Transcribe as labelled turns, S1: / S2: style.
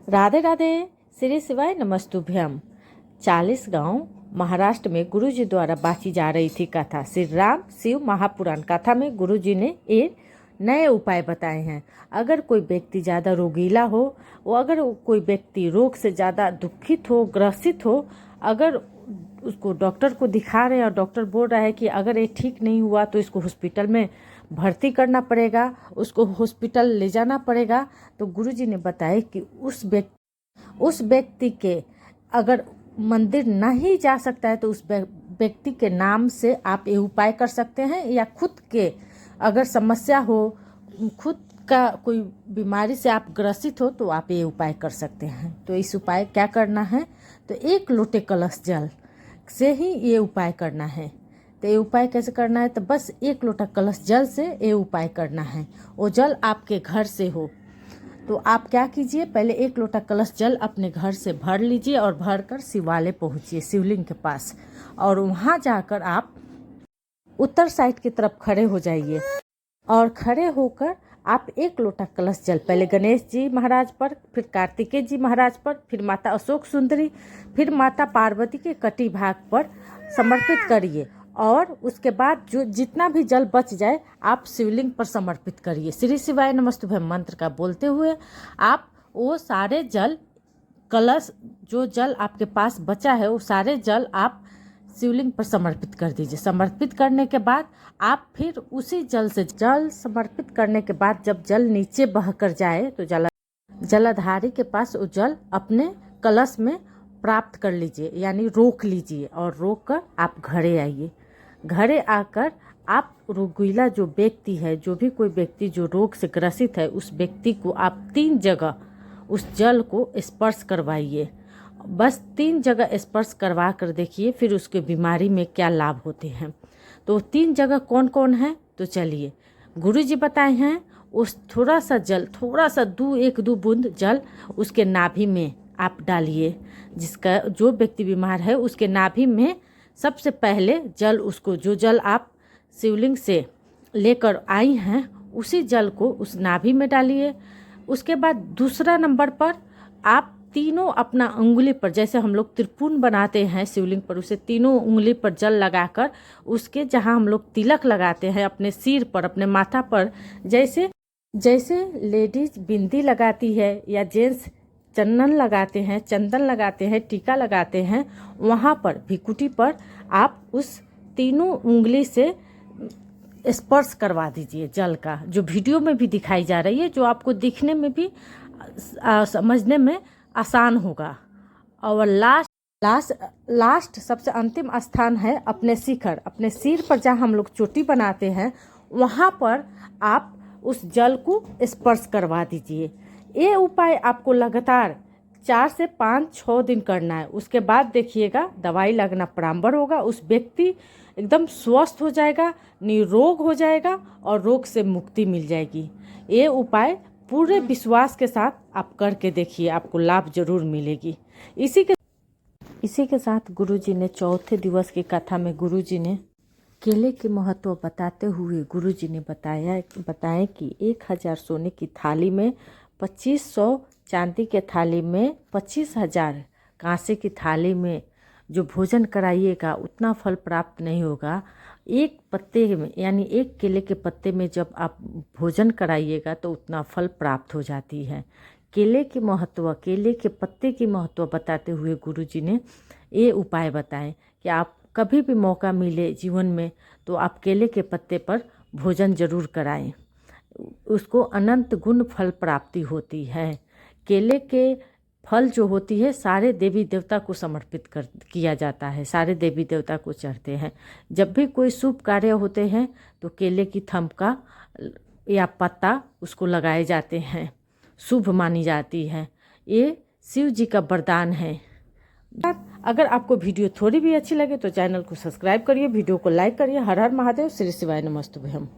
S1: राधे राधे। श्री शिवाय नमस्तुभ्यम। 40 गांव महाराष्ट्र में गुरुजी द्वारा बांची जा रही थी कथा। श्री राम शिव महापुराण कथा में गुरुजी ने ये नए उपाय बताए हैं। अगर कोई व्यक्ति ज़्यादा रोगीला हो, अगर कोई व्यक्ति रोग से ज़्यादा दुखित हो, ग्रसित हो, अगर उसको डॉक्टर को दिखा रहे हैं और डॉक्टर बोल रहा है कि अगर ये ठीक नहीं हुआ तो इसको हॉस्पिटल में भर्ती करना पड़ेगा, उसको हॉस्पिटल ले जाना पड़ेगा, तो गुरुजी ने बताया कि उस व्यक्ति के अगर मंदिर नहीं जा सकता है तो उस व्यक्ति के नाम से आप ये उपाय कर सकते हैं, या खुद के अगर समस्या हो, खुद का कोई बीमारी से आप ग्रसित हो तो आप ये उपाय कर सकते हैं। तो इस उपाय क्या करना है, तो 1 लोटे कलश जल से ही ये उपाय करना है। तो ये उपाय कैसे करना है, तो बस 1 लोटा कलश जल से ये उपाय करना है। वो जल आपके घर से हो तो आप क्या कीजिए, पहले 1 लोटा कलश जल अपने घर से भर लीजिए और भर कर शिवालय पहुँचिए, शिवलिंग के पास, और वहाँ जाकर आप उत्तर साइड की तरफ खड़े हो जाइए। और खड़े होकर आप 1 लोटा कलश जल पहले गणेश जी महाराज पर, फिर कार्तिकेय जी महाराज पर, फिर माता अशोक सुंदरी, फिर माता पार्वती के कटी भाग पर समर्पित करिए। और उसके बाद जो जितना भी जल बच जाए आप शिवलिंग पर समर्पित करिए। श्री शिवाय नमस्तुभ्यम मंत्र का बोलते हुए आप वो सारे जल, कलश जो जल आपके पास बचा है वो सारे जल आप शिवलिंग पर समर्पित कर दीजिए। समर्पित करने के बाद आप फिर उसी जल से, जल समर्पित करने के बाद जब जल नीचे बहकर जाए तो जलाधारी के पास वो जल अपने कलश में प्राप्त कर लीजिए, यानी रोक लीजिए, और रोक कर आप घरे आइए। घरे आकर आप रोगीला जो व्यक्ति है, जो भी कोई व्यक्ति जो रोग से ग्रसित है, उस व्यक्ति को आप 3 जगह उस जल को स्पर्श करवाइए। बस 3 जगह स्पर्श करवा कर देखिए फिर उसके बीमारी में क्या लाभ होते हैं। तो 3 जगह कौन कौन है, तो चलिए गुरुजी बताए हैं। उस थोड़ा सा जल, थोड़ा सा 1-2 बूंद जल उसके नाभि में आप डालिए। जिसका जो व्यक्ति बीमार है उसके नाभि में सबसे पहले जल, उसको जो जल आप शिवलिंग से लेकर आई हैं उसी जल को उस नाभि में डालिए। उसके बाद दूसरा नंबर पर आप तीनों अपना उंगली पर, जैसे हम लोग त्रिपुन बनाते हैं शिवलिंग पर, उसे तीनों उंगली पर जल लगाकर उसके जहां हम लोग तिलक लगाते हैं अपने सिर पर, अपने माथा पर, जैसे लेडीज बिंदी लगाती है या जेंट्स चंदन लगाते हैं, टीका लगाते हैं, वहाँ पर भिकुटी पर आप उस तीनों उंगली से स्पर्श करवा दीजिए जल का, जो वीडियो में भी दिखाई जा रही है, जो आपको दिखने में भी समझने में आसान होगा। और लास्ट सबसे अंतिम स्थान है अपने शिखर, अपने सिर पर जहाँ हम लोग चोटी बनाते हैं, वहाँ पर आप उस जल को स्पर्श करवा दीजिए। ये उपाय आपको लगातार 4 से 5-6 दिन करना है। उसके बाद देखिएगा दवाई लगना प्रारंभ होगा, उस व्यक्ति एकदम स्वस्थ हो जाएगा, निरोग हो जाएगा और रोग से मुक्ति मिल जाएगी। ये उपाय पूरे विश्वास के साथ आप करके देखिए, आपको लाभ जरूर मिलेगी। इसी के साथ गुरुजी ने चौथे दिवस की कथा में गुरुजी ने केले के महत्व बताते हुए गुरुजी ने बताया कि 1000 सोने की थाली में, 2500 चांदी के थाली में, 25,000 कांसे की थाली में जो भोजन कराइएगा उतना फल प्राप्त नहीं होगा। 1 पत्ते में, यानी 1 केले के पत्ते में जब आप भोजन कराइएगा तो उतना फल प्राप्त हो जाती है। केले के महत्व, केले के पत्ते की महत्व बताते हुए गुरुजी ने ये उपाय बताएं कि आप कभी भी मौका मिले जीवन में तो आप केले के पत्ते पर भोजन जरूर कराएं, उसको अनंत गुण फल प्राप्ति होती है। केले के फल जो होती है सारे देवी देवता को समर्पित किया जाता है, सारे देवी देवता को चढ़ते हैं। जब भी कोई शुभ कार्य होते हैं तो केले की थम का या पत्ता उसको लगाए जाते हैं, शुभ मानी जाती है। ये शिव जी का वरदान है। अगर आपको वीडियो थोड़ी भी अच्छी लगे तो चैनल को सब्सक्राइब करिए, वीडियो को लाइक करिए। हर हर महादेव। श्री शिवाय नमस्तुभ्यम।